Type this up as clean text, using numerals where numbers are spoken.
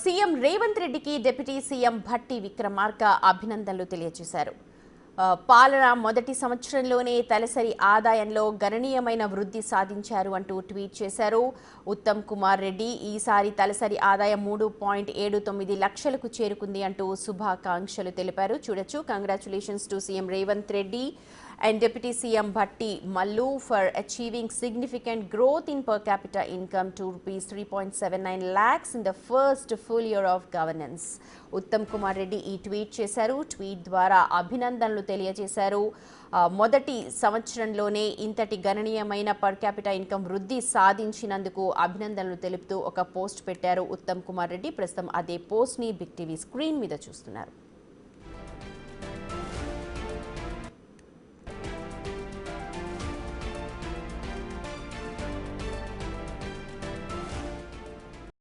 CM Revanth రెడ్డికి deputy CM Bhatti Vikramarka అభినందనలు తెలియజేశారు. పాలన మొదటి సంవత్సరంలోనే తలసరి ఆదాయంలో గణనీయమైన వృద్ధి సాధించారు అంటూ ట్వీట్ చేశారు. ఉత్తమ్ కుమార్ రెడ్డి ఈసారి తలసరి ఆదాయం 3.79 లక్షలకు చేరుకుంది అంటూ శుభాకాంక్షలు తెలిపారు. చూడొచ్చు. Congratulations to CM Revanth Reddy and Deputy CM Bhatti Mallu for achieving significant growth in per capita income to rupees 3.79 lakhs in the first full year of governance. Uttam Kumar Reddy ఈ ట్వీట్ చేశారు. ట్వీట్ ద్వారా అభినందనలు తెలియజేశారు. మొదటి సంవత్సరంలోనే ఇంతటి గణనీయమైన పర్ క్యాపిటా ఇన్కమ్ వృద్ధి సాధించినందుకు అభినందనలు తెలుపుతూ ఒక పోస్ట్ పెట్టారు ఉత్తమ్ కుమార్ రెడ్డి. ప్రస్తుతం అదే పోస్ట్ ని బిగ్ టీవీ స్క్రీన్ మీద చూస్తున్నారు.